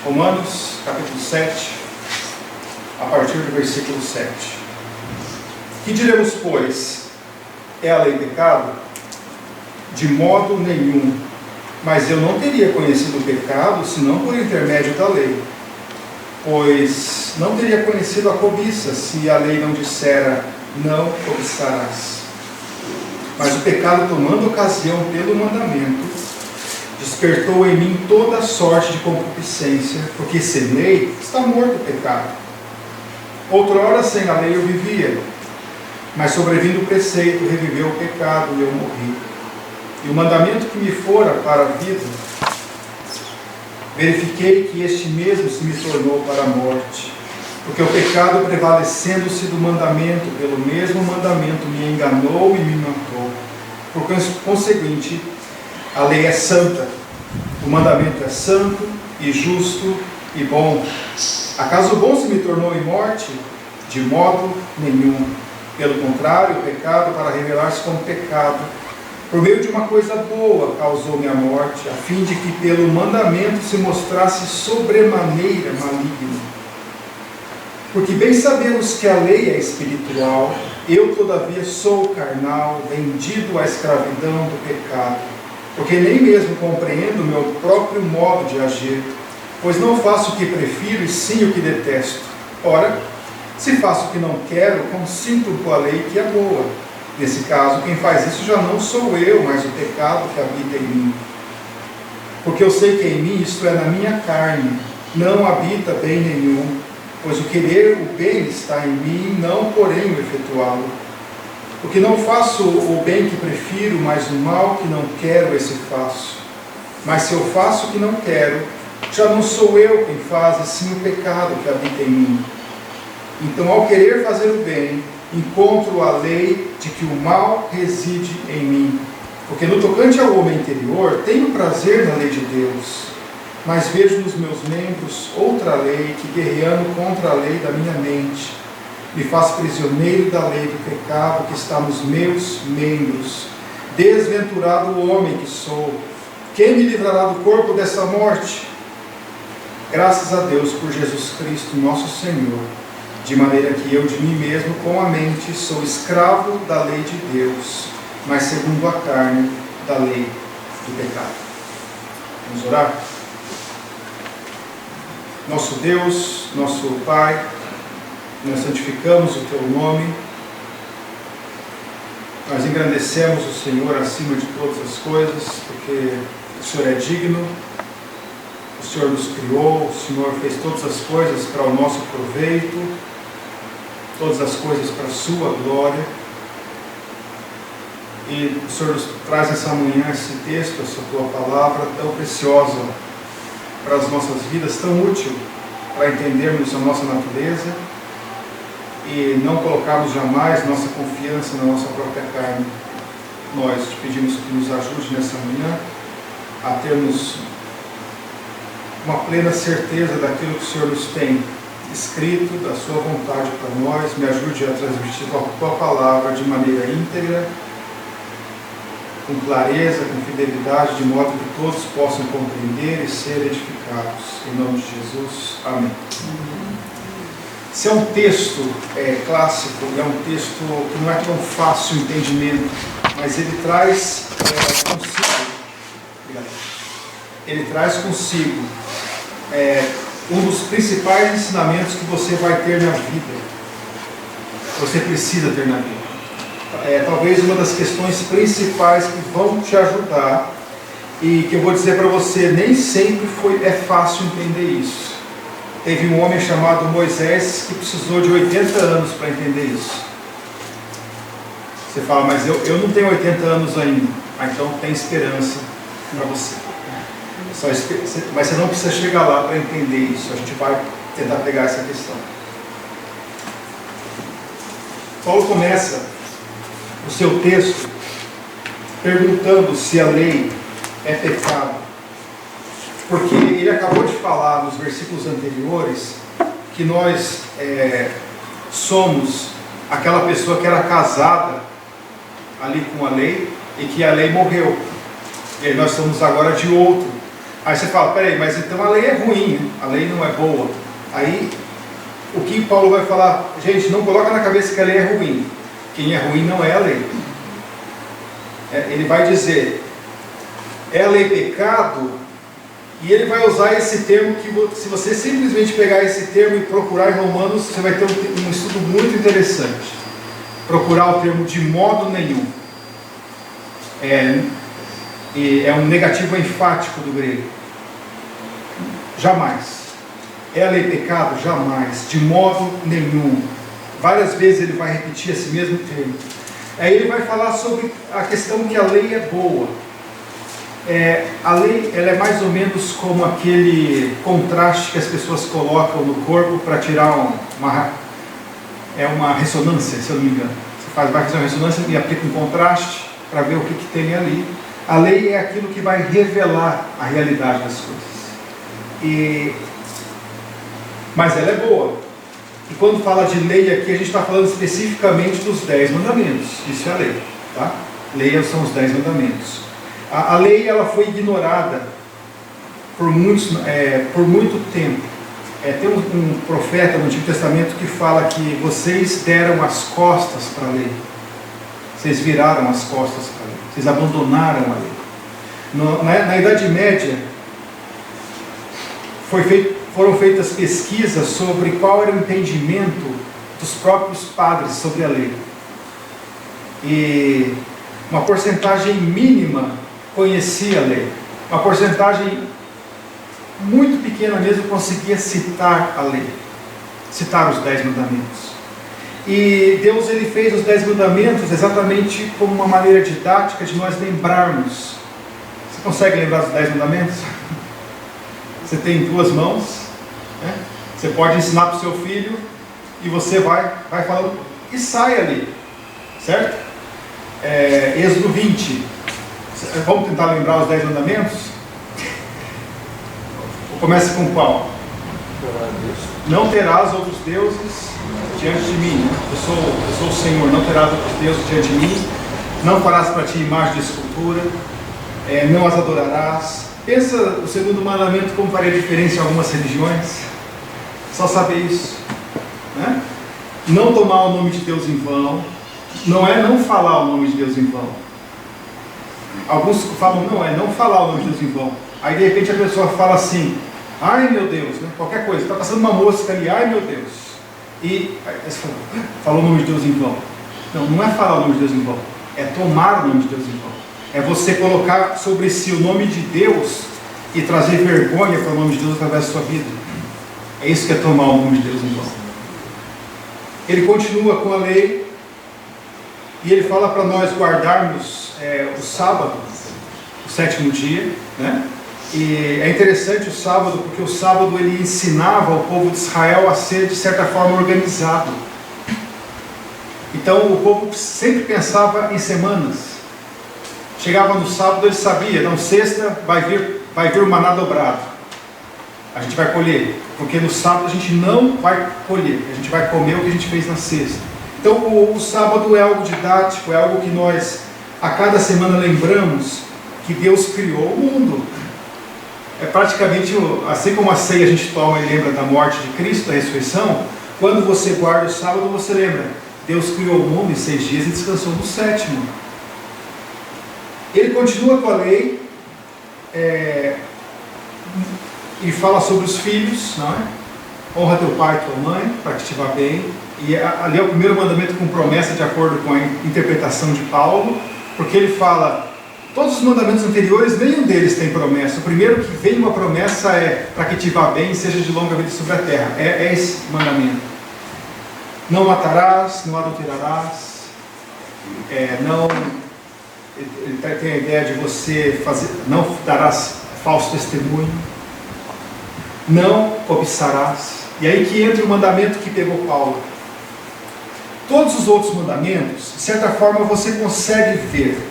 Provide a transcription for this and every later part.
Romanos, capítulo 7, a partir do versículo 7. Que diremos, pois? É a lei pecado? De modo nenhum. Mas eu não teria conhecido o pecado, senão por intermédio da lei. Pois não teria conhecido a cobiça, se a lei não dissera, não cobiçarás. Mas o pecado, tomando ocasião pelo mandamento, despertou em mim toda sorte de concupiscência, porque sem lei está morto o pecado. Outrora sem a lei eu vivia, mas sobrevindo o preceito, reviveu o pecado e eu morri. E o mandamento que me fora para a vida, verifiquei que este mesmo se me tornou para a morte, porque o pecado, prevalecendo-se do mandamento, pelo mesmo mandamento me enganou e me matou. Por conseguinte, a lei é santa, o mandamento é santo e justo e bom. Acaso o bom se me tornou em morte? De modo nenhum. Pelo contrário, o pecado, para revelar-se como pecado, por meio de uma coisa boa, causou-me a morte, a fim de que pelo mandamento se mostrasse sobremaneira maligno. Porque bem sabemos que a lei é espiritual, eu todavia sou carnal, vendido à escravidão do pecado, porque nem mesmo compreendo o meu próprio modo de agir, pois não faço o que prefiro e sim o que detesto. Ora, se faço o que não quero, consinto com a lei que é boa. Nesse caso, quem faz isso já não sou eu, mas o pecado que habita em mim. Porque eu sei que em mim, isto é, na minha carne, não habita bem nenhum, pois o querer o bem está em mim, não porém o efetuá-lo. Porque não faço o bem que prefiro, mas o mal que não quero, esse faço. Mas se eu faço o que não quero, já não sou eu quem faz, e sim o pecado que habita em mim. Então, ao querer fazer o bem, encontro a lei de que o mal reside em mim. Porque no tocante ao homem interior, tenho prazer na lei de Deus, mas vejo nos meus membros outra lei que, guerreando contra a lei da minha mente, me faz prisioneiro da lei do pecado que está nos meus membros. Desventurado o homem que sou, quem me livrará do corpo dessa morte? Graças a Deus por Jesus Cristo, nosso Senhor, de maneira que eu de mim mesmo, com a mente, sou escravo da lei de Deus, mas segundo a carne, da lei do pecado. Vamos orar? Nosso Deus, nosso Pai, nós santificamos o Teu nome, nós engrandecemos o Senhor acima de todas as coisas, porque o Senhor é digno, o Senhor nos criou, o Senhor fez todas as coisas para o nosso proveito, todas as coisas para a sua glória. E o Senhor nos traz essa manhã esse texto, essa tua palavra tão preciosa para as nossas vidas, tão útil para entendermos a nossa natureza e não colocarmos jamais nossa confiança na nossa própria carne. Nós te pedimos que nos ajude nessa manhã a termos uma plena certeza daquilo que o Senhor nos tem escrito, da sua vontade para nós. Me ajude a transmitir a tua palavra de maneira íntegra, com clareza, com fidelidade, de modo que todos possam compreender e ser edificados. Em nome de Jesus. Amém. Esse é um texto clássico, é um texto que não é tão fácil o entendimento, mas ele traz consigo um dos principais ensinamentos que você vai ter na vida, que você precisa ter na vida. Talvez uma das questões principais que vão te ajudar e que eu vou dizer para você, nem sempre é fácil entender isso. Teve um homem chamado Moisés que precisou de 80 anos para entender isso. Você fala, mas eu não tenho 80 anos ainda. Então tem esperança para você. Mas você não precisa chegar lá para entender isso. A gente vai tentar pegar essa questão. Paulo começa o seu texto perguntando se a lei é pecado. Porque ele acabou de falar nos versículos anteriores que nós somos aquela pessoa que era casada ali com a lei e que a lei morreu. E aí nós somos agora de outro. Aí você fala, peraí, mas então a lei é ruim, né? A lei não é boa. Aí, o que Paulo vai falar? Gente, não coloca na cabeça que a lei é ruim. Quem é ruim não é a lei. Ele vai dizer, é a lei pecado, e ele vai usar esse termo que, se você simplesmente pegar esse termo e procurar em Romanos, você vai ter um estudo muito interessante. Procurar o termo de modo nenhum. É um negativo enfático do grego. Jamais. É a lei pecado? Jamais. De modo nenhum. Várias vezes ele vai repetir esse mesmo termo. Aí ele vai falar sobre a questão que a lei é boa. A lei, ela é mais ou menos como aquele contraste que as pessoas colocam no corpo para tirar uma ressonância, se eu não me engano. Vai fazer uma ressonância e aplica um contraste para ver o que tem ali. A lei é aquilo que vai revelar a realidade das coisas. Mas ela é boa. E quando fala de lei aqui, a gente está falando especificamente dos 10 mandamentos. Isso é a lei. Tá? Lei são os 10 mandamentos. A lei, ela foi ignorada por muito tempo. Tem um profeta no Antigo Testamento que fala que vocês deram as costas para a lei. Vocês viraram as costas para a lei. Vocês abandonaram a lei. Na Idade Média, foram feitas pesquisas sobre qual era o entendimento dos próprios padres sobre a lei. E uma porcentagem mínima conhecia a lei. Uma porcentagem muito pequena mesmo conseguia citar a lei, citar os 10 mandamentos. E Deus, ele fez os 10 mandamentos exatamente como uma maneira didática de nós lembrarmos. Você consegue lembrar dos 10 mandamentos? Você tem 2 mãos, né? Você pode ensinar para o seu filho e você vai falando e sai ali, certo? Êxodo 20. Vamos tentar lembrar os 10 mandamentos? Começa com qual? Não terás outros deuses diante de mim. Eu sou o Senhor. Não terás outros deuses diante de mim. Não farás para ti imagem de escultura. Não as adorarás. Pensa o segundo mandamento como faria diferença em algumas religiões. Só saber isso, né? Não tomar o nome de Deus em vão. Não é não falar o nome de Deus em vão. Alguns falam, não falar o nome de Deus em vão. Aí de repente a pessoa fala assim, ai meu Deus, né? Qualquer coisa, está passando uma mosca ali, ai meu Deus. E aí você falou o nome de Deus em vão. Não é falar o nome de Deus em vão, é tomar o nome de Deus em vão. É você colocar sobre si o nome de Deus e trazer vergonha para o nome de Deus através da sua vida. É isso que é tomar o nome de Deus em vão. Ele continua com a lei e ele fala para nós guardarmos o sábado, o 7º dia, né? E é interessante o sábado, porque o sábado ele ensinava o povo de Israel a ser de certa forma organizado. Então o povo sempre pensava em semanas. Chegava no sábado, ele sabia, não, sexta vai vir o maná dobrado. A gente vai colher, porque no sábado a gente não vai colher, a gente vai comer o que a gente fez na sexta. Então o sábado é algo didático, é algo que nós a cada semana lembramos que Deus criou o mundo. É praticamente, assim como a ceia a gente toma e lembra da morte de Cristo, da ressurreição, quando você guarda o sábado, você lembra, Deus criou o mundo em 6 dias e descansou no 7º. Ele continua com a lei, e fala sobre os filhos, não é? Honra teu pai e tua mãe, para que te vá bem. E ali é o primeiro mandamento com promessa, de acordo com a interpretação de Paulo, porque ele fala, todos os mandamentos anteriores, nenhum deles tem promessa. O primeiro que vem uma promessa é, para que te vá bem e seja de longa vida sobre a terra. É esse mandamento. Não matarás, não adulterarás, ele tem a ideia de você não darás falso testemunho, não cobiçarás. E aí que entra o mandamento que pegou Paulo. Todos os outros mandamentos, de certa forma, você consegue ver.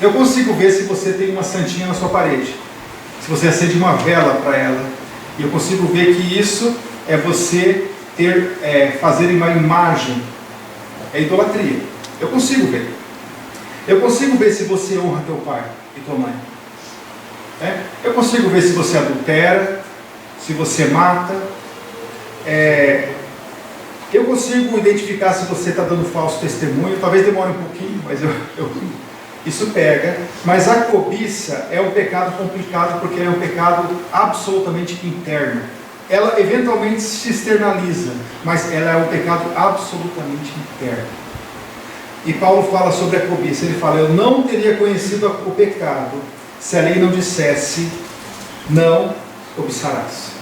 Eu consigo ver se você tem uma santinha na sua parede, se você acende uma vela para ela, e eu consigo ver que isso é você fazer uma imagem, é idolatria. Eu consigo ver. Eu consigo ver se você honra teu pai e tua mãe. Eu consigo ver se você adultera, se você mata. Eu consigo identificar se você está dando falso testemunho. Talvez demore um pouquinho, mas isso pega. Mas a cobiça é um pecado complicado, porque é um pecado absolutamente interno. Ela eventualmente se externaliza, mas ela é um pecado absolutamente interno. E Paulo fala sobre a cobiça. Ele fala: eu não teria conhecido o pecado se a lei não dissesse, não cobiçarás.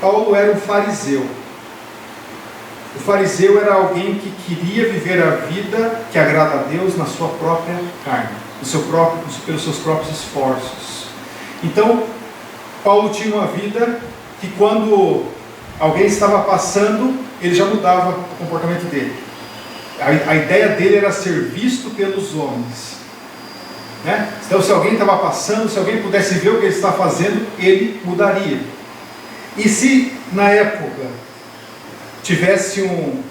Paulo era um fariseu. O fariseu era alguém que queria viver a vida que agrada a Deus na sua própria carne, pelos seus próprios esforços. Então, Paulo tinha uma vida que, quando alguém estava passando, ele já mudava o comportamento dele. A ideia dele era ser visto pelos homens, né? Então, se alguém estava passando, se alguém pudesse ver o que ele está fazendo, ele mudaria. E se na época tivesse um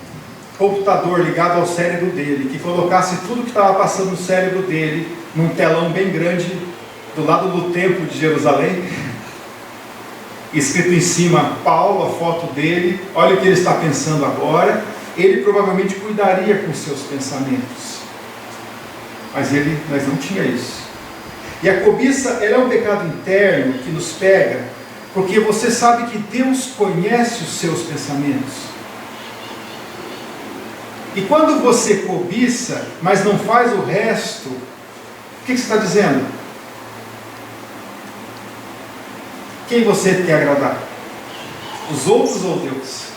computador ligado ao cérebro dele, que colocasse tudo que estava passando no cérebro dele num telão bem grande do lado do templo de Jerusalém, escrito em cima Paulo, a foto dele, olha o que ele está pensando agora, ele provavelmente cuidaria com seus pensamentos. Mas não tinha isso. E a cobiça, ela é um pecado interno que nos pega, porque você sabe que Deus conhece os seus pensamentos. E quando você cobiça, mas não faz o resto, o que você está dizendo? Quem você quer agradar? Os outros ou Deus?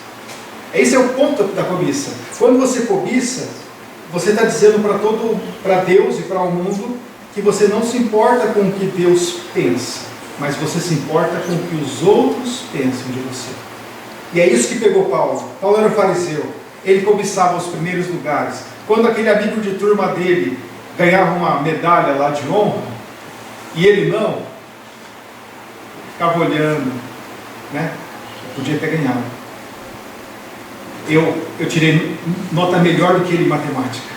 Esse é o ponto da cobiça. Quando você cobiça, você está dizendo para Deus e para o mundo que você não se importa com o que Deus pensa, mas você se importa com o que os outros pensam de você. E é isso que pegou Paulo. Paulo era um fariseu. Ele cobiçava os primeiros lugares. Quando aquele amigo de turma dele ganhava uma medalha lá de honra, e ele não, ficava olhando, né? Podia ter ganhado. Eu tirei nota melhor do que ele em matemática.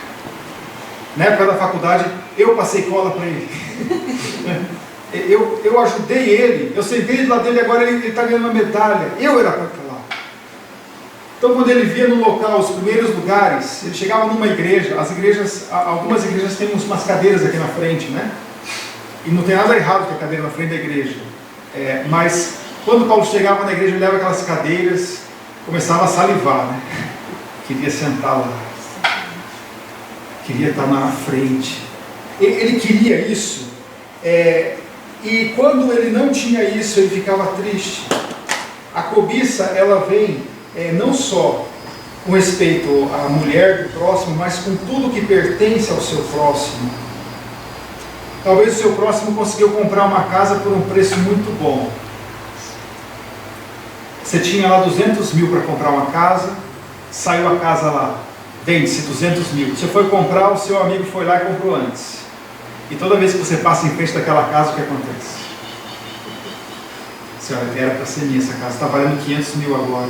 Na época da faculdade, eu passei cola para ele. Eu ajudei ele, eu sentei do lado dele, agora ele está ganhando uma medalha. Eu era para lá. Então, quando ele via no local os primeiros lugares, ele chegava numa igreja. Algumas igrejas têm umas cadeiras aqui na frente, né? E não tem nada errado com a cadeira na frente da igreja. Mas quando Paulo chegava na igreja, ele olhava aquelas cadeiras, começava a salivar, né? Queria sentar lá, queria estar na frente. Ele queria isso. E quando ele não tinha isso, ele ficava triste. A cobiça, ela vem não só com respeito à mulher do próximo, mas com tudo que pertence ao seu próximo. Talvez o seu próximo conseguiu comprar uma casa por um preço muito bom. Você tinha lá 200 mil para comprar uma casa, saiu a casa lá, vende-se 200 mil. Você foi comprar, o seu amigo foi lá e comprou antes. E toda vez que você passa em frente daquela casa, o que acontece? Você olha, era para ser minha essa casa, está valendo 500 mil agora,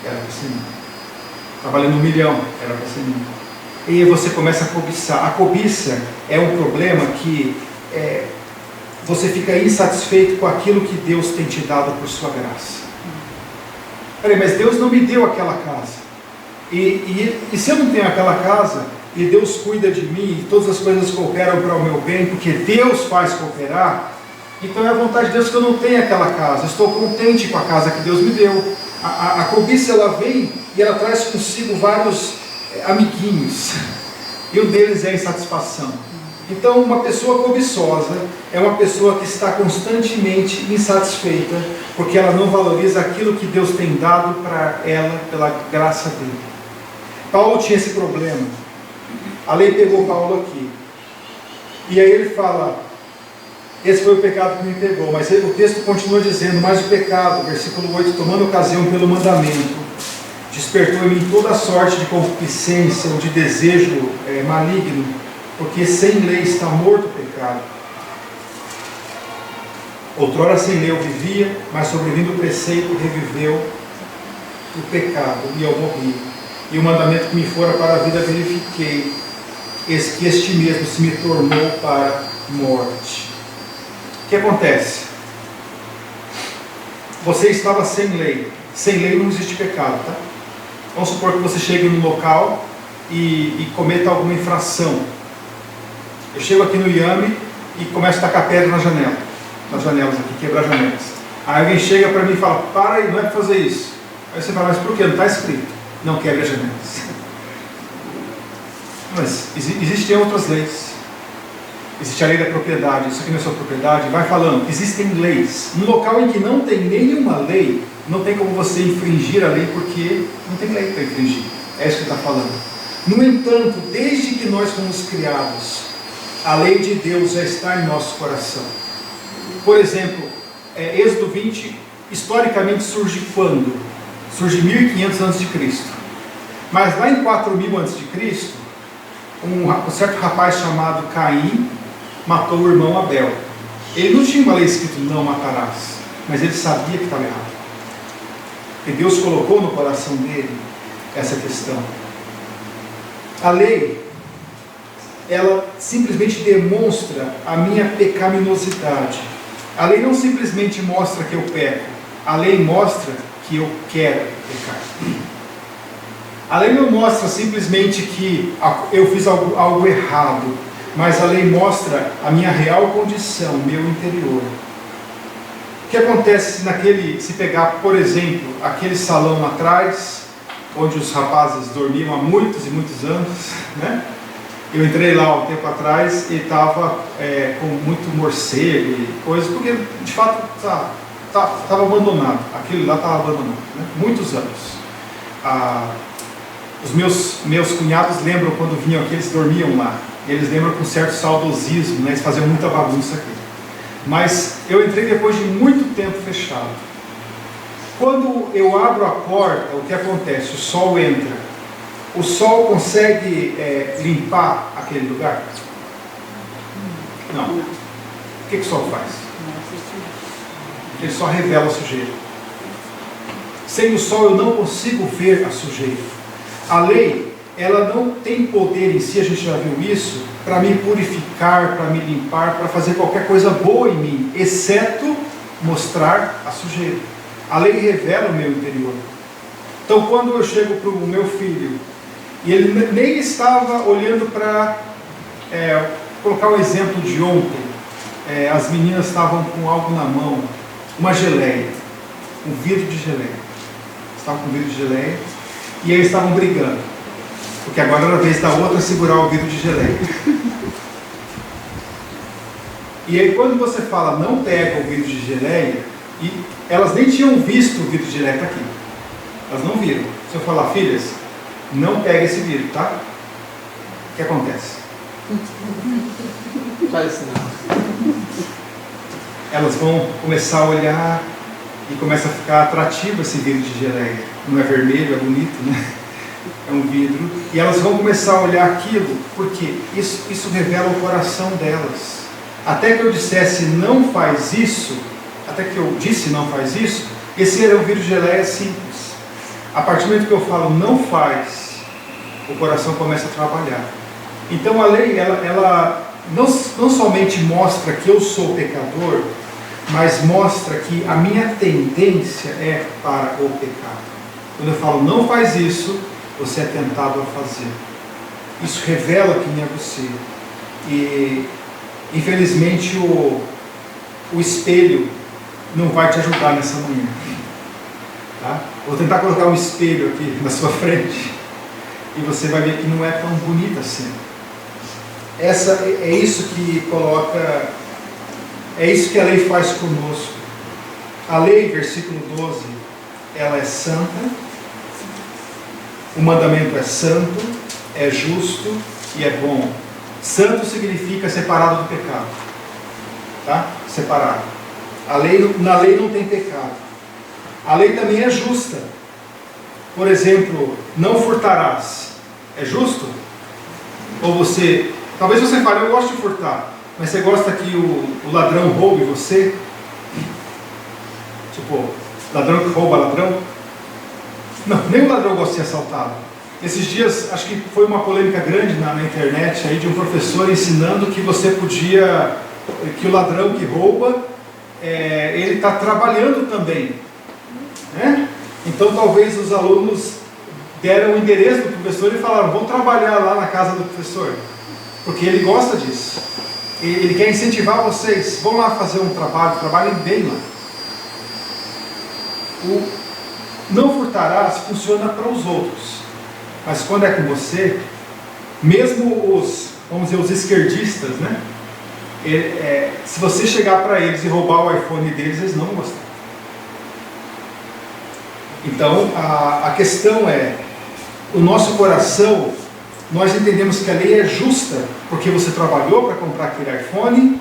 era para ser minha. Está valendo 1 milhão, era para ser minha. E aí você começa a cobiçar. A cobiça é um problema que você fica insatisfeito com aquilo que Deus tem te dado por sua graça. Peraí, mas Deus não me deu aquela casa. E se eu não tenho aquela casa, e Deus cuida de mim, e todas as coisas cooperam para o meu bem, porque Deus faz cooperar, então é a vontade de Deus que eu não tenha aquela casa. Estou contente com a casa que Deus me deu. A cobiça, ela vem e ela traz consigo vários amiguinhos, e um deles é a insatisfação. Então, uma pessoa cobiçosa é uma pessoa que está constantemente insatisfeita, porque ela não valoriza aquilo que Deus tem dado para ela pela graça dele. Paulo tinha esse problema. A lei pegou Paulo aqui. E aí ele fala, esse foi o pecado que me pegou. Mas o texto continua dizendo, mas o pecado, versículo 8, tomando ocasião pelo mandamento, despertou em mim toda sorte de concupiscência ou de desejo maligno, porque sem lei está morto o pecado. Outrora sem lei eu vivia, mas sobrevindo o preceito reviveu o pecado, e eu morri. E o mandamento que me fora para a vida verifiquei, que este mesmo se me tornou para a morte. O que acontece? você estava sem lei. Sem lei não existe pecado, tá? Vamos supor que você chegue num local e cometa alguma infração. Eu chego aqui no IAME e começo a tacar pedra nas janelas aqui, quebrar janelas. Aí alguém chega para mim e fala, para aí, não é para fazer isso. Aí você fala, mas por quê? Não está escrito. Não quebre as janelas. Mas existem outras leis. Existe a lei da propriedade, isso aqui não é sua propriedade. Vai falando, existem leis. No local em que não tem nenhuma lei, não tem como você infringir a lei, porque não tem lei para infringir. É isso que ele está falando. No entanto, desde que nós fomos criados, a lei de Deus já está em nosso coração. Por exemplo, Êxodo 20, historicamente surge quando? Surge 1500 a.C. Mas lá em 4000 a.C., um certo rapaz chamado Caim matou o irmão Abel. Ele não tinha uma lei escrito não matarás, mas ele sabia que estava errado. E Deus colocou no coração dele essa questão. A lei, ela simplesmente demonstra a minha pecaminosidade. A lei não simplesmente mostra que eu peco, a lei mostra que eu quero pecar. A lei não mostra simplesmente que eu fiz algo errado, mas a lei mostra a minha real condição, meu interior. O que acontece se pegar, por exemplo, aquele salão atrás, onde os rapazes dormiam há muitos e muitos anos, né? Eu entrei lá um tempo atrás e estava com muito morcego e coisas, porque de fato estava abandonado. Aquilo lá estava abandonado, né? Muitos anos. Os meus cunhados lembram quando vinham aqui, eles dormiam lá. Eles lembram com certo saudosismo, né? Eles faziam muita bagunça aqui. Mas eu entrei depois de muito tempo fechado. Quando eu abro a porta, o que acontece? O sol entra. O sol consegue limpar aquele lugar? Não. O que o sol faz? Ele só revela a sujeira. Sem o sol eu não consigo ver a sujeira. A lei, ela não tem poder em si, a gente já viu isso, para me purificar, para me limpar, para fazer qualquer coisa boa em mim, exceto mostrar a sujeira. A lei revela o meu interior. Então quando eu chego para o meu filho, e ele nem estava olhando para, colocar o exemplo de ontem, as meninas estavam com algo na mão, uma geleia, um vidro de geleia. Estavam com um vidro de geleia, e eles estavam brigando, porque agora era a vez da outra segurar o vidro de geleia. E aí quando você fala, não pega o vidro de geleia, e elas nem tinham visto o vidro de geleia, está aqui. Elas não viram. Se eu falar, filhas, não pega esse vidro, tá? O que acontece? Faz não. Elas vão começar a olhar e começa a ficar atrativo esse vidro de geleia. Não é vermelho, é bonito, né? É um vidro. E elas vão começar a olhar aquilo, porque isso revela o coração delas. Até que eu dissesse, não faz isso, até que eu disse, não faz isso, esse era um vidro de geleia simples. A partir do momento que eu falo, não faz, o coração começa a trabalhar. Então a lei, ela não somente mostra que eu sou pecador, mas mostra que a minha tendência é para o pecado. Quando eu falo, não faz isso, você é tentado a fazer. Isso revela quem é você. E, infelizmente, o espelho não vai te ajudar nessa manhã. Tá? Vou tentar colocar um espelho aqui na sua frente, e você vai ver que não é tão bonita assim. É isso que coloca, é isso que a lei faz conosco. A lei, versículo 12, ela é santa, o mandamento é santo, é justo e é bom. Santo significa separado do pecado, tá? Separado. Na lei não tem pecado. A lei também é justa. Por exemplo, não furtarás. É justo? Ou talvez você fale, eu gosto de furtar, mas você gosta que o ladrão roube você? Tipo, ladrão que rouba ladrão? Não, nem o ladrão gosta de ser assaltado. Esses dias, acho que foi uma polêmica grande na internet aí, de um professor ensinando que que o ladrão que rouba, ele está trabalhando também. né? Então talvez os alunos deram o endereço do professor e falaram: vão trabalhar lá na casa do professor, porque ele gosta disso, ele quer incentivar vocês, vão lá fazer um trabalho, trabalhem bem lá. O não furtarás funciona para os outros, mas quando é com você, mesmo os, vamos dizer, os esquerdistas, né? Se você chegar para eles e roubar o iPhone deles, eles não vão gostar. Então a questão é, o nosso coração, nós entendemos que a lei é justa, porque você trabalhou para comprar aquele iPhone,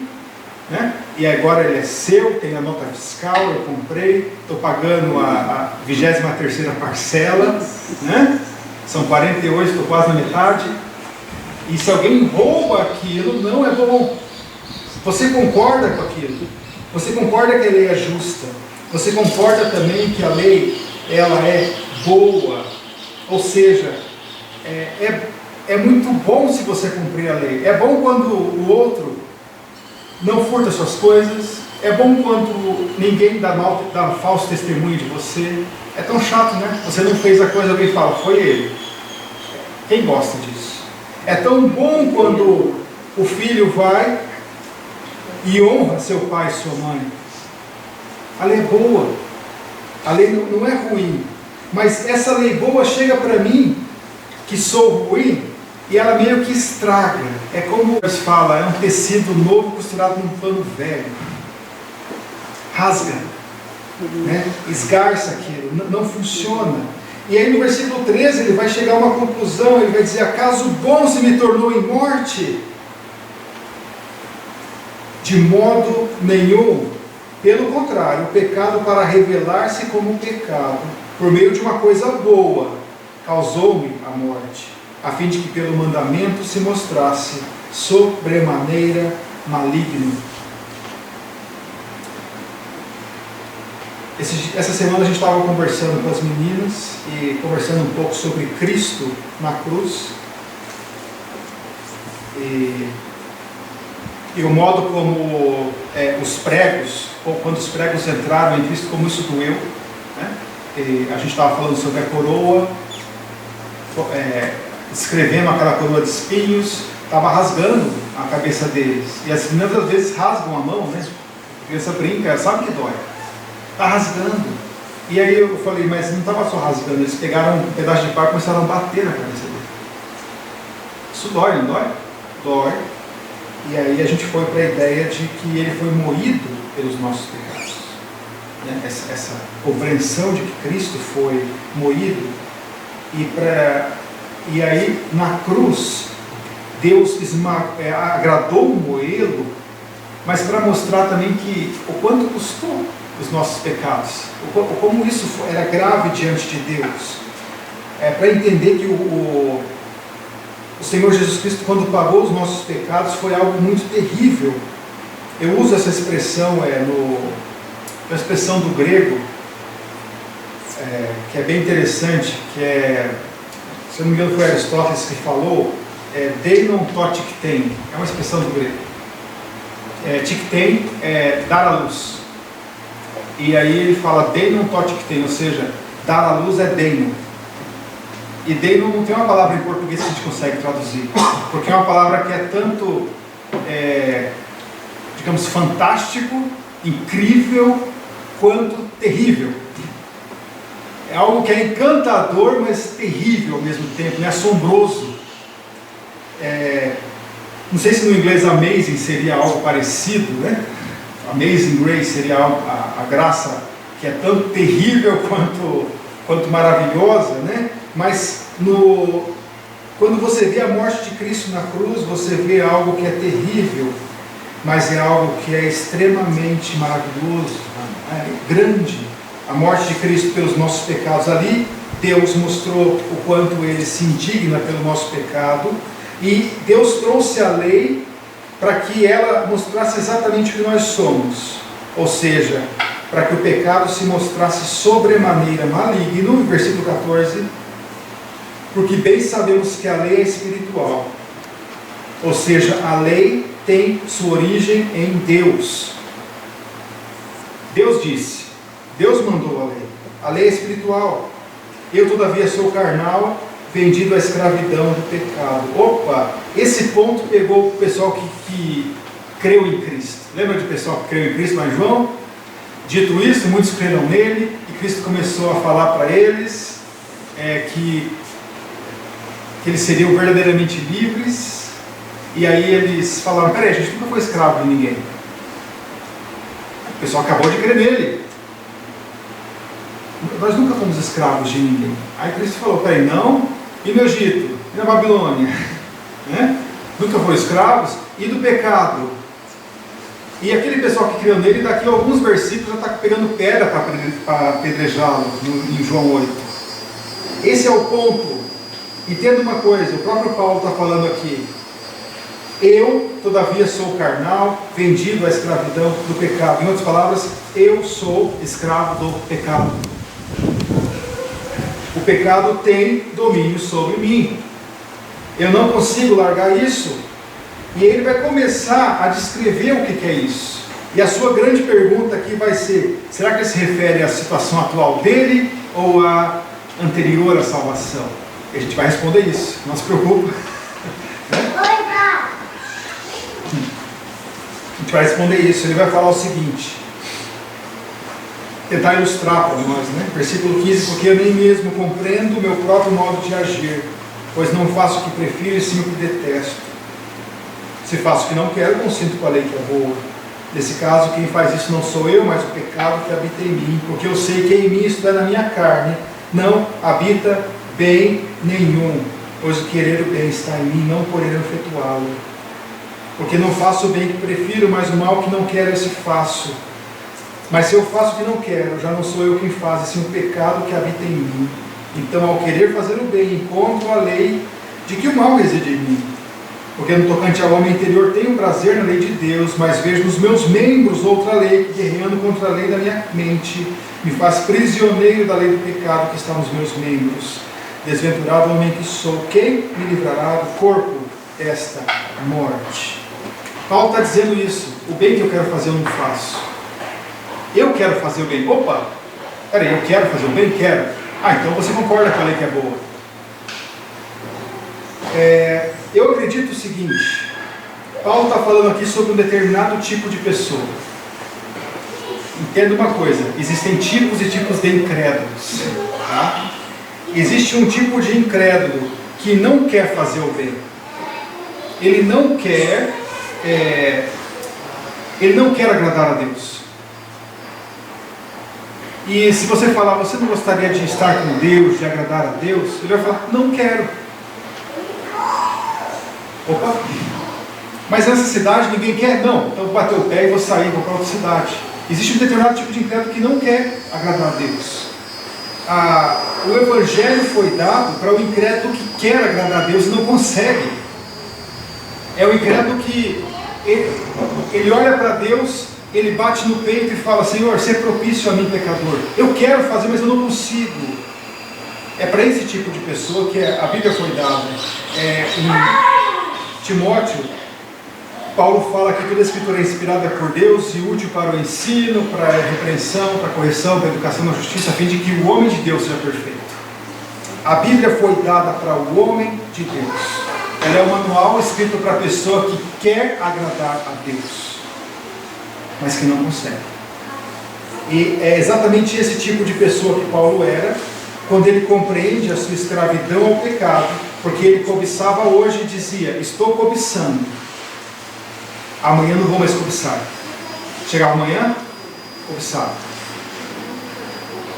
né? E agora ele é seu, tem a nota fiscal, eu comprei, estou pagando a 23ª parcela, né? São 48, estou quase na metade. E se alguém rouba aquilo, não é bom. Você concorda com aquilo? Você concorda que a lei é justa? Você concorda também que a lei, ela é boa? Ou seja, é muito bom se você cumprir a lei. É bom quando o outro não furta suas coisas. É bom quando ninguém dá falso testemunho de você. É tão chato, né? Você não fez a coisa, alguém fala: foi ele. Quem gosta disso? É tão bom quando o filho vai e honra seu pai e sua mãe. A lei é boa. A lei não é ruim. Mas essa lei boa chega para mim, que sou ruim, e ela meio que estraga. É como Deus fala, é um tecido novo costurado num pano velho. Rasga, né? Esgarça aquilo, não funciona. E aí no versículo 13 ele vai chegar a uma conclusão, ele vai dizer: acaso o bom se me tornou em morte? De modo nenhum. Pelo contrário, o pecado, para revelar-se como pecado, por meio de uma coisa boa, causou-me a morte, a fim de que pelo mandamento se mostrasse sobremaneira maligno. Essa semana a gente estava conversando com as meninas e conversando um pouco sobre Cristo na cruz e o modo como os pregos, ou quando os pregos entraram em Cristo, como isso doeu, né? E a gente estava falando sobre a coroa, descrevendo aquela coroa de espinhos, estava rasgando a cabeça deles. E as meninas às vezes rasgam a mão, né? A criança brinca, sabe que dói. Está rasgando. E aí eu falei: mas não estava só rasgando, eles pegaram um pedaço de pau e começaram a bater na cabeça dele. Isso dói, não dói? Dói. E aí a gente foi para a ideia de que ele foi moído pelos nossos pecados, né? Essa compreensão de que Cristo foi moído, e aí na cruz Deus agradou moê-lo, mas para mostrar também o quanto custou os nossos pecados, como isso era grave diante de Deus, para entender que o Senhor Jesus Cristo, quando pagou os nossos pecados, foi algo muito terrível. Eu uso essa expressão, a expressão do grego, que é bem interessante, que se eu não me engano foi Aristóteles que falou, deinon to tiktein, é uma expressão do grego. Tiktein é dar à luz. E aí ele fala deinon to tiktein, ou seja, dar à luz é deinon. E deinon não tem uma palavra em português que a gente consegue traduzir, porque é uma palavra que é tanto, digamos, fantástico, incrível, quanto terrível. É algo que é encantador, mas terrível ao mesmo tempo, né? Assombroso. Não sei se no inglês amazing seria algo parecido, né? Amazing grace seria a graça que é tanto terrível quanto maravilhosa, né? Mas quando você vê a morte de Cristo na cruz, você vê algo que é terrível, mas é algo que é extremamente maravilhoso, grande. A morte de Cristo pelos nossos pecados. Ali Deus mostrou o quanto Ele se indigna pelo nosso pecado, e Deus trouxe a lei para que ela mostrasse exatamente o que nós somos, ou seja, para que o pecado se mostrasse sobremaneira maligno. Versículo 14: porque bem sabemos que a lei é espiritual, ou seja, a lei tem sua origem em Deus. Deus disse, Deus mandou a lei. A lei é espiritual. Eu, todavia, sou carnal, vendido à escravidão do pecado. Opa, esse ponto pegou o pessoal que creu em Cristo. Lembra de pessoal que creu em Cristo lá em João? Dito isso, muitos creram nele, e Cristo começou a falar para eles que eles seriam verdadeiramente livres. E aí eles falaram: peraí, a gente nunca foi escravo de ninguém. O pessoal acabou de crer nele. Nós nunca fomos escravos de ninguém. Aí Cristo falou: peraí, não? E no Egito? E na Babilônia? Né? Nunca foram escravos? E do pecado? E aquele pessoal que criou nele, daqui a alguns versículos, já está pegando pedra para apedrejá-lo em João 8. Esse é o ponto. Entenda uma coisa, o próprio Paulo está falando aqui: eu, todavia, sou carnal, vendido à escravidão do pecado. Em outras palavras, eu sou escravo do pecado. O pecado tem domínio sobre mim. Eu não consigo largar isso. E ele vai começar a descrever o que é isso. E a sua grande pergunta aqui vai ser: será que ele se refere à situação atual dele ou à anterior à salvação? E a gente vai responder isso, não se preocupe. A gente vai responder isso. Ele vai falar o seguinte, tentar ilustrar para nós, né? Versículo 15: porque eu nem mesmo compreendo o meu próprio modo de agir, pois não faço o que prefiro e sim o que detesto. Se faço o que não quero, consinto com a lei que é boa. Nesse caso, quem faz isso não sou eu, mas o pecado que habita em mim, porque eu sei que em mim, isto é, na minha carne, não habita bem nenhum, pois o querer o bem está em mim, não poder efetuá-lo. Porque não faço o bem que prefiro, mas o mal que não quero, esse faço. Mas se eu faço o que não quero, já não sou eu quem faz, e sim o pecado que habita em mim. Então, ao querer fazer o bem, encontro a lei de que o mal reside em mim. Porque no tocante ao homem interior tenho prazer na lei de Deus, mas vejo nos meus membros outra lei, que guerreando contra a lei da minha mente, me faz prisioneiro da lei do pecado que está nos meus membros. Desventurado homem que sou, quem me livrará do corpo desta morte? Paulo está dizendo isso: o bem que eu quero fazer eu não faço. Eu quero fazer o bem. Opa, peraí, eu quero fazer o bem? Quero. Então você concorda com a lei que é boa. Eu acredito o seguinte: Paulo está falando aqui sobre um determinado tipo de pessoa. Entenda uma coisa: existem tipos e tipos de incrédulos, tá? Existe um tipo de incrédulo que não quer fazer o bem. Ele não quer agradar a Deus. E se você falar: você não gostaria de estar com Deus, de agradar a Deus? Ele vai falar: não quero. Opa, mas nessa cidade ninguém quer? Não, então vou bater o pé e vou sair, vou para outra cidade. Existe um determinado tipo de incrédulo que não quer agradar a Deus. O Evangelho foi dado para o incrédulo que quer agradar a Deus e não consegue. É o incrédulo que ele olha para Deus, ele bate no peito e fala: Senhor, ser propício a mim, pecador. Eu quero fazer, mas eu não consigo. É para esse tipo de pessoa que a Bíblia foi dada. Em Timóteo, Paulo fala que toda a escritura é inspirada por Deus e útil para o ensino, para a repreensão, para a correção, para a educação na justiça, a fim de que o homem de Deus seja perfeito. A Bíblia foi dada para o homem de Deus. Ela é um manual escrito para a pessoa que quer agradar a Deus, mas que não consegue. E é exatamente esse tipo de pessoa que Paulo era, quando ele compreende a sua escravidão ao pecado, porque ele cobiçava hoje e dizia: estou cobiçando, amanhã não vou mais cobiçar. Chegava amanhã, cobiçava.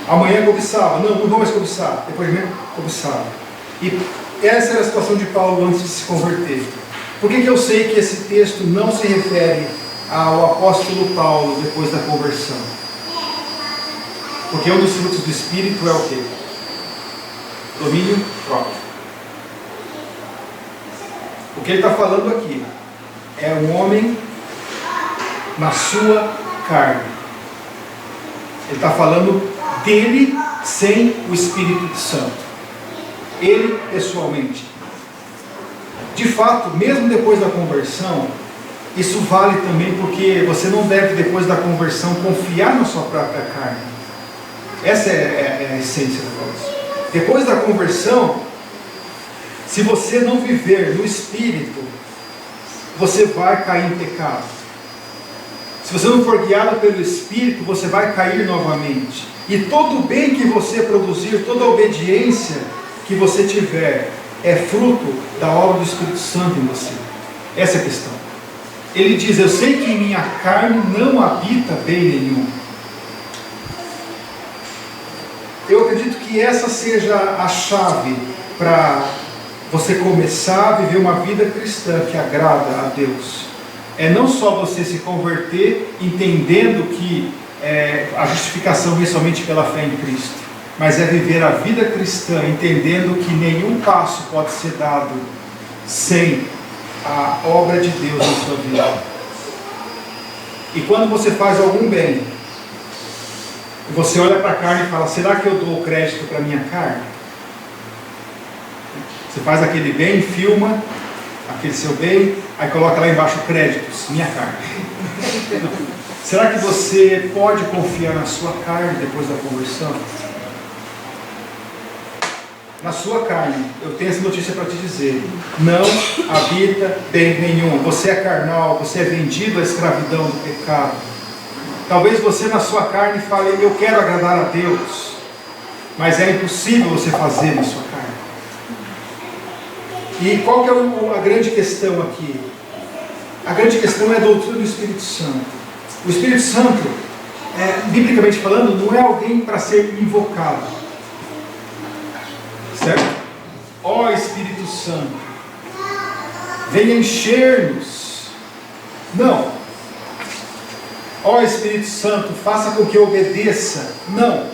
Amanhã cobiçava, não vou mais cobiçar. Depois de amanhã, cobiçava. E essa era a situação de Paulo antes de se converter. Por que eu sei que esse texto não se refere ao apóstolo Paulo depois da conversão? Porque um dos frutos do Espírito é o quê? Domínio próprio. O que ele está falando aqui é um homem na sua carne. Ele está falando dele sem o Espírito Santo. Ele pessoalmente. De fato, mesmo depois da conversão, isso vale também porque você não deve, depois da conversão, confiar na sua própria carne. Essa é a essência da coisa. Depois da conversão, se você não viver no Espírito, você vai cair em pecado. Se você não for guiado pelo Espírito, você vai cair novamente. E todo o bem que você produzir, toda a obediência que você tiver, é fruto da obra do Espírito Santo em você. Essa é a questão. Ele diz: eu sei que em minha carne não habita bem nenhum. Eu acredito que essa seja a chave para você começar a viver uma vida cristã que agrada a Deus. É não só você se converter entendendo que a justificação é somente pela fé em Cristo, mas é viver a vida cristã entendendo que nenhum passo pode ser dado sem a obra de Deus na sua vida. E quando você faz algum bem, você olha para a carne e fala: será que eu dou crédito para a minha carne? Você faz aquele bem, filma aquele seu bem, aí coloca lá embaixo créditos, minha carne. Será que você pode confiar na sua carne depois da conversão? Na sua carne, eu tenho essa notícia para te dizer: não habita bem nenhum. Você é carnal, você é vendido à escravidão do pecado. Talvez você na sua carne fale: eu quero agradar a Deus, mas é impossível você fazer na sua carne. E qual que é a grande questão aqui? A grande questão é a doutrina do Espírito Santo. O Espírito Santo, biblicamente falando, não é alguém para ser invocado, certo? Ó Espírito Santo, venha encher-nos. Não. Ó Espírito Santo, faça com que eu obedeça. Não.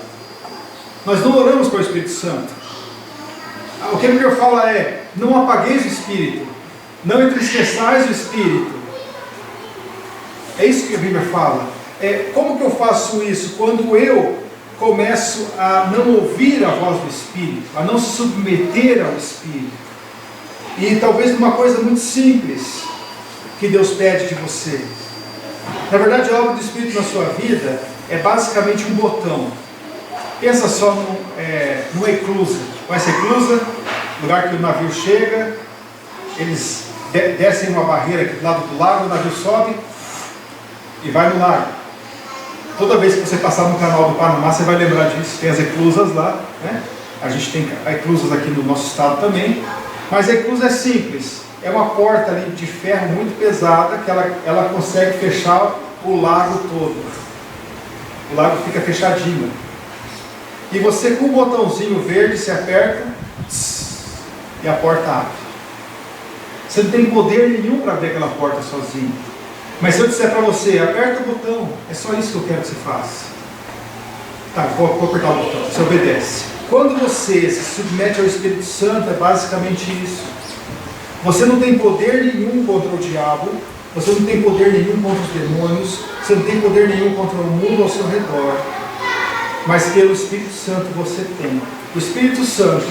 Nós não oramos para o Espírito Santo. O que a Bíblia fala é: não apagueis o Espírito, não entristeçais o Espírito. É isso que a Bíblia fala. Como que eu faço isso? Quando eu começo a não ouvir a voz do Espírito, a não se submeter ao Espírito. E talvez uma coisa muito simples que Deus pede de você. Na verdade, a obra do Espírito na sua vida é basicamente um botão. Pensa só numa eclusa. Conhece a eclusa? Lugar que o navio chega, eles descem uma barreira aqui do lado do lago, o navio sobe e vai no lago. Toda vez que você passar no canal do Panamá, você vai lembrar disso. Tem as eclusas lá, né? A gente tem eclusas aqui no nosso estado também. Mas a eclusa é simples. É uma porta ali de ferro muito pesada que ela consegue fechar o lago todo. O lago fica fechadinho. E você, com o botãozinho verde, se aperta e a porta abre. Você não tem poder nenhum para abrir aquela porta sozinho. Mas se eu disser para você: aperta o botão, é só isso que eu quero que você faça. Tá, vou apertar o botão, você obedece. Quando você se submete ao Espírito Santo, é basicamente isso. Você não tem poder nenhum contra o diabo, você não tem poder nenhum contra os demônios, você não tem poder nenhum contra o mundo ao seu redor, mas pelo Espírito Santo você tem. O Espírito Santo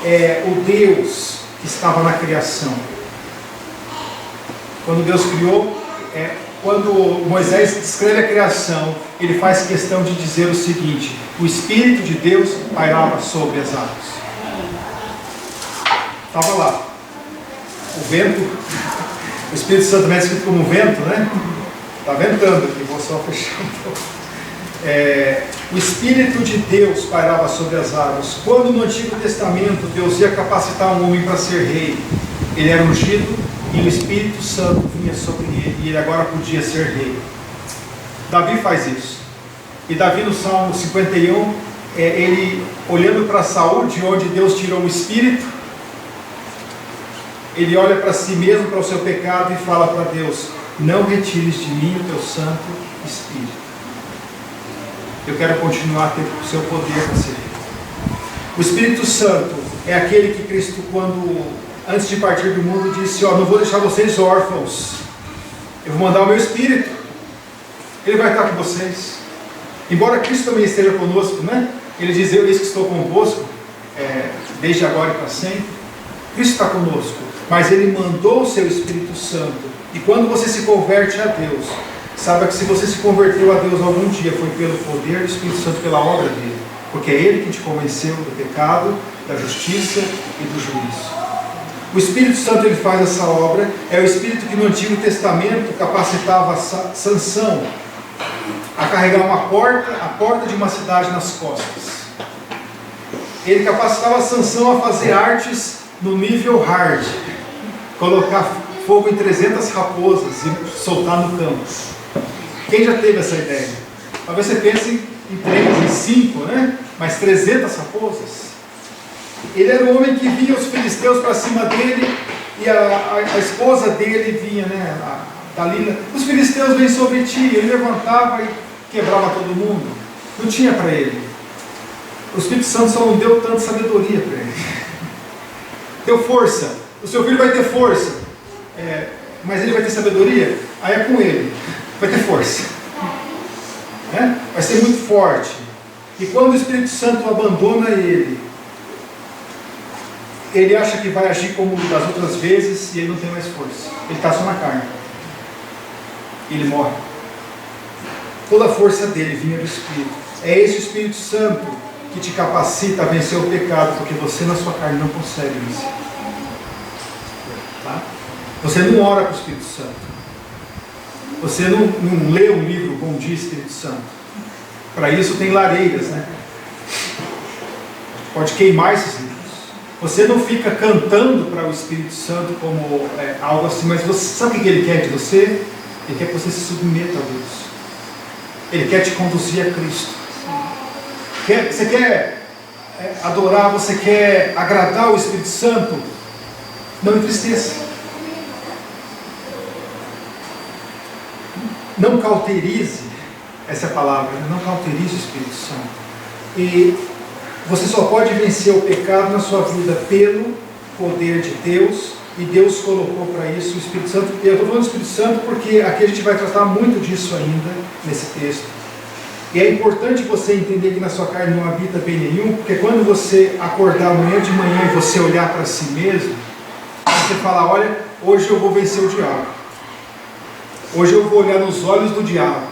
é o Deus que estava na criação. Quando Deus criou, quando Moisés descreve a criação, ele faz questão de dizer o seguinte: o Espírito de Deus pairava sobre as águas. Estava lá. O vento, o Espírito Santo também é escrito como vento, né? Está ventando aqui, vou só fechar um pouco. O Espírito de Deus pairava sobre as águas. Quando no Antigo Testamento Deus ia capacitar um homem para ser rei, ele era ungido e o Espírito Santo vinha sobre ele e ele agora podia ser rei. Davi faz isso. E Davi, no Salmo 51, ele olhando para Saul, de onde Deus tirou o Espírito, ele olha para si mesmo, para o seu pecado e fala para Deus: não retires de mim o teu Santo Espírito. Eu quero continuar a ter o seu poder para ser rei. O Espírito Santo é aquele que Cristo, antes de partir do mundo, disse: não vou deixar vocês órfãos, eu vou mandar o meu Espírito, ele vai estar com vocês. Embora Cristo também esteja conosco, né? Ele diz: eu eis que estou convosco, desde agora e para sempre. Cristo está conosco, mas ele mandou o seu Espírito Santo. E quando você se converte a Deus, Saiba que se você se converteu a Deus algum dia, foi pelo poder do Espírito Santo, pela obra dele. Porque é ele que te convenceu do pecado, da justiça e do juízo. O Espírito Santo, ele faz essa obra. É o Espírito que no Antigo Testamento capacitava Sansão a carregar a porta de uma cidade nas costas. Ele capacitava Sansão a fazer artes no nível hard, colocar fogo em 300 raposas e soltar no campo. Quem já teve essa ideia? Talvez você pense em 3, em 5, né? Mas 300 raposas. Ele era o homem que via os filisteus para cima dele, e a esposa dele vinha, né? A Dalila. Os filisteus vêm sobre ti. Ele levantava e quebrava todo mundo. Não tinha para ele. O Espírito Santo só não deu tanta sabedoria para ele. Deu força. O seu filho vai ter força. Mas ele vai ter sabedoria? Aí é com ele. Vai ter força. Vai ser muito forte. E quando o Espírito Santo abandona ele acha que vai agir como das outras vezes e ele não tem mais força. Ele está só na carne. Ele morre. Toda a força dele vinha do Espírito. É esse o Espírito Santo que te capacita a vencer o pecado, porque você na sua carne não consegue vencer. Tá? Você não ora para o Espírito Santo. Você não lê um livro Bom Dia Espírito Santo. Para isso tem lareiras, né? Pode queimar esses livros. Você não fica cantando para o Espírito Santo como algo assim, mas você sabe o que ele quer de você? Ele quer que você se submeta a Deus. Ele quer te conduzir a Cristo. Você quer adorar, você quer agradar o Espírito Santo? Não entristeça. Não cauterize, essa é a palavra, não cauterize o Espírito Santo. E você só pode vencer o pecado na sua vida pelo poder de Deus, e Deus colocou para isso o Espírito Santo. Eu estou falando do Espírito Santo porque aqui a gente vai tratar muito disso ainda, nesse texto. E é importante você entender que na sua carne não habita bem nenhum, porque quando você acordar amanhã de manhã e você olhar para si mesmo, você fala, olha, hoje eu vou vencer o diabo. Hoje eu vou olhar nos olhos do diabo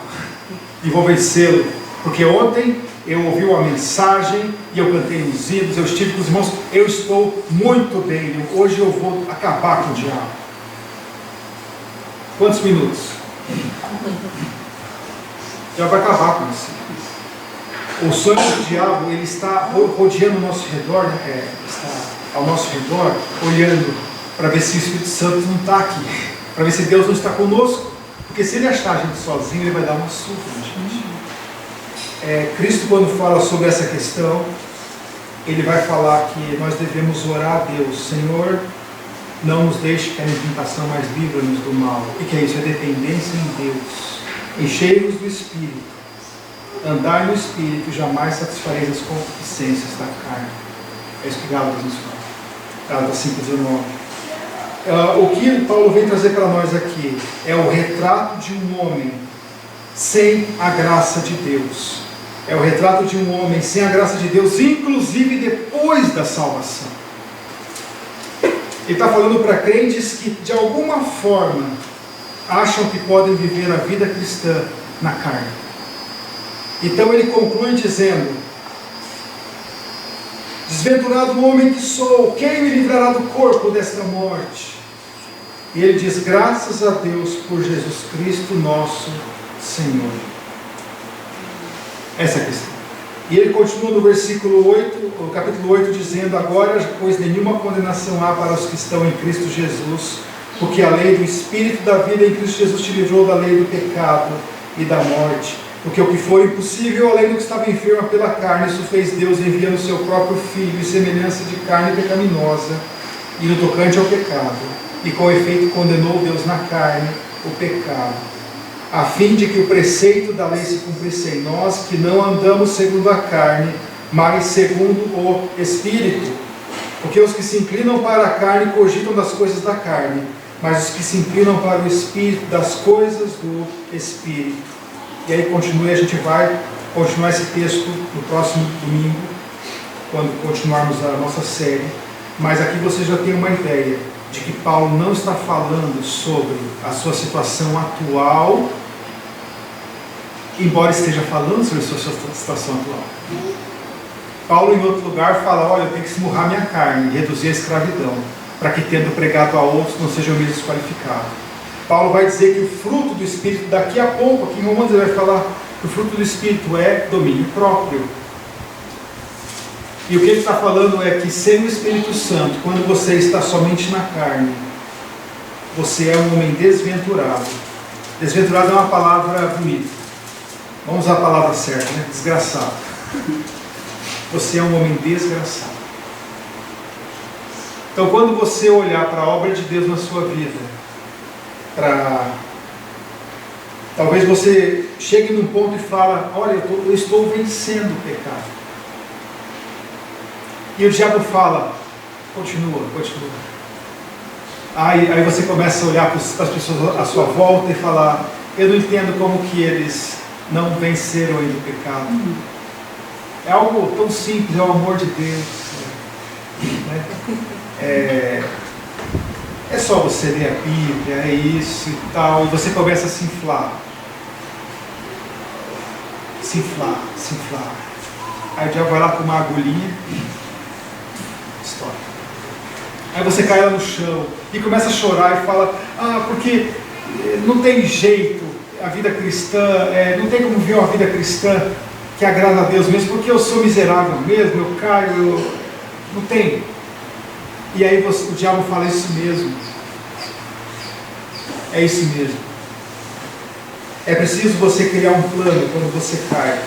e vou vencê-lo, porque ontem eu ouvi uma mensagem e eu cantei nos hinos, eu estive com os irmãos, eu estou muito bem, hoje eu vou acabar com o diabo. Quantos minutos? Já vai acabar com você. O sonho do diabo, ele está rodeando o nosso redor, né? Está ao nosso redor, olhando para ver se o Espírito Santo não está aqui, para ver se Deus não está conosco. Porque se ele achar a gente sozinho, ele vai dar uma surra na gente. Cristo, quando fala sobre essa questão, ele vai falar que nós devemos orar a Deus: Senhor, não nos deixe cair em tentação, mas livra-nos do mal. O que é isso? É dependência em Deus. Enchei-vos do Espírito. Andai no Espírito, jamais satisfareis as concupiscências da carne. É isso que Gálatas nos fala. Gálatas 5:19. O que Paulo vem trazer para nós aqui é o retrato de um homem sem a graça de Deus. É o retrato de um homem sem a graça de Deus, inclusive depois da salvação. Ele está falando para crentes que de alguma forma acham que podem viver a vida cristã na carne. Então ele conclui dizendo: desventurado homem que sou, quem me livrará do corpo desta morte? E ele diz: graças a Deus por Jesus Cristo nosso Senhor. Essa é a questão. E ele continua no versículo 8, o capítulo 8, dizendo: agora, pois nenhuma condenação há para os que estão em Cristo Jesus, porque a lei do Espírito da vida em Cristo Jesus te livrou da lei do pecado e da morte. Porque o que foi impossível, além do que estava enferma pela carne, isso fez Deus, enviando o seu próprio Filho, em semelhança de carne pecaminosa, e no tocante ao pecado, e com efeito condenou Deus na carne o pecado, a fim de que o preceito da lei se cumprisse em nós, que não andamos segundo a carne, mas segundo o Espírito. Porque os que se inclinam para a carne cogitam das coisas da carne, mas os que se inclinam para o Espírito, das coisas do Espírito. E aí continua, a gente vai continuar esse texto no próximo domingo, quando continuarmos a nossa série. Mas aqui você já tem uma ideia de que Paulo não está falando sobre a sua situação atual embora esteja falando sobre a sua situação atual. Paulo, em outro lugar, fala: olha, eu tenho que esmurrar minha carne e reduzir a escravidão, para que, tendo pregado a outros, não seja eu mesmo desqualificado. Paulo vai dizer que o fruto do Espírito, daqui a pouco, aqui em Romanos, ele vai falar que o fruto do Espírito é domínio próprio. E o que ele está falando é que, sem o Espírito Santo, quando você está somente na carne, você é um homem desventurado. Desventurado é uma palavra bonita. Vamos usar a palavra certa, né? Desgraçado. Você é um homem desgraçado. Então, quando você olhar para a obra de Deus na sua vida, talvez você chegue num ponto e fala: olha, eu estou vencendo o pecado. E o diabo fala: continua. Aí você começa a olhar para as pessoas à sua volta e falar: eu não entendo como que eles não venceram ainda o pecado. É algo tão simples, é o amor de Deus. Né? É só você ler a Bíblia, é isso e tal, e você começa a se inflar. Se inflar. Aí o diabo vai lá com uma agulhinha, estoura. Aí você cai lá no chão e começa a chorar e fala: porque não tem jeito, a vida cristã, não tem como viver uma vida cristã que agrada a Deus mesmo, porque eu sou miserável mesmo, eu caio, não tem. E aí o diabo fala: isso mesmo. É isso mesmo. É preciso você criar um plano quando você cai.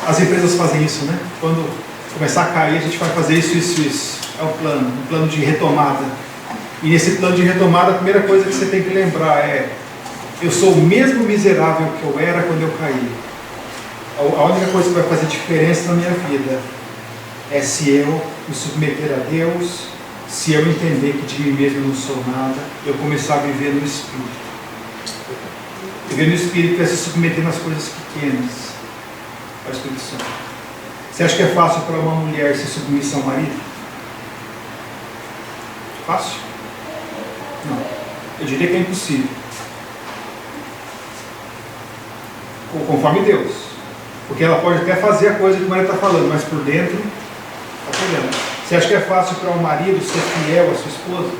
As empresas fazem isso, né? Quando começar a cair, a gente vai fazer isso. É um plano de retomada. E nesse plano de retomada, a primeira coisa que você tem que lembrar é: eu sou o mesmo miserável que eu era quando eu caí. A única coisa que vai fazer diferença na minha vida é se eu me submeter a Deus, se eu entender que de mim mesmo eu não sou nada, eu começar a viver no Espírito. Viver no Espírito é se submeter nas coisas pequenas ao Espírito Santo. Você acha que é fácil para uma mulher se submissar ao marido? Fácil? Não. Eu diria que é impossível. Conforme Deus. Porque ela pode até fazer a coisa que o marido está falando, mas por dentro está pegando. Você acha que é fácil para um marido ser fiel à sua esposa?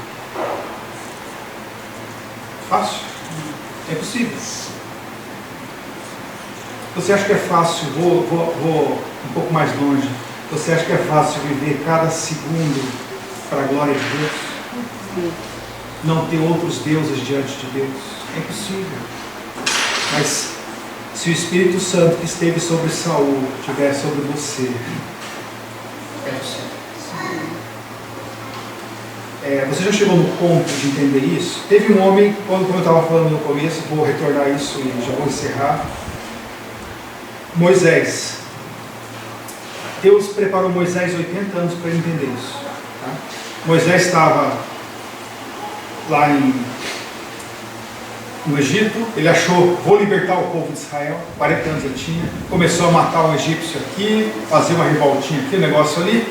Fácil? É possível. Você acha que é fácil, vou um pouco mais longe, você acha que é fácil viver cada segundo para a glória de Deus? Não ter outros deuses diante de Deus? É impossível. Mas se o Espírito Santo que esteve sobre Saul estiver sobre você, é possível. Você já chegou no ponto de entender isso? Teve um homem, como eu estava falando no começo, vou retornar isso e já vou encerrar. Moisés. Deus preparou Moisés 80 anos para entender isso. Tá? Moisés estava lá no Egito, ele achou: vou libertar o povo de Israel. 40 anos ele tinha, começou a matar um egípcio aqui, fazer uma revoltinha aqui, um negócio ali,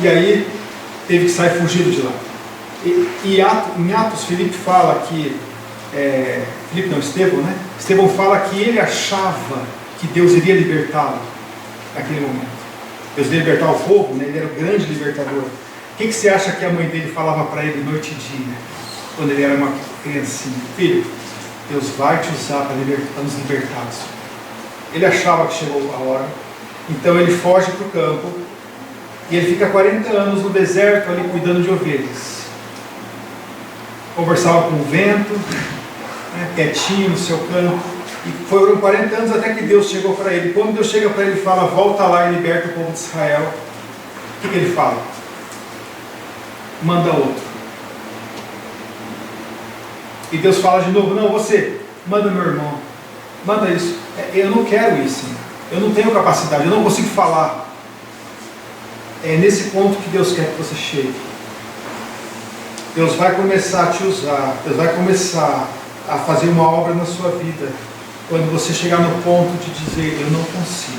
e aí teve que sair fugido de lá. Em Atos, Filipe fala que, Estevão, né? Estevão fala que ele achava que Deus iria libertá-lo naquele momento. Deus iria libertar o povo, né? Ele era o grande libertador. O que você acha que a mãe dele falava para ele noite e dia, quando ele era uma criancinha? Filho, Deus vai te usar para nos libertar. Ele achava que chegou a hora, então ele foge para o campo e ele fica 40 anos no deserto ali cuidando de ovelhas. Conversava com o vento, né, quietinho no seu campo, e foram 40 anos até que Deus chegou para ele. Quando Deus chega para ele e fala: volta lá e liberta o povo de Israel, o que ele fala? Manda outro. E Deus fala de novo: não, você, manda meu irmão, manda isso. Eu não quero isso, eu não tenho capacidade, eu não consigo falar. É nesse ponto que Deus quer que você chegue. Deus vai começar a te usar, Deus vai começar a fazer uma obra na sua vida, quando você chegar no ponto de dizer: eu não consigo.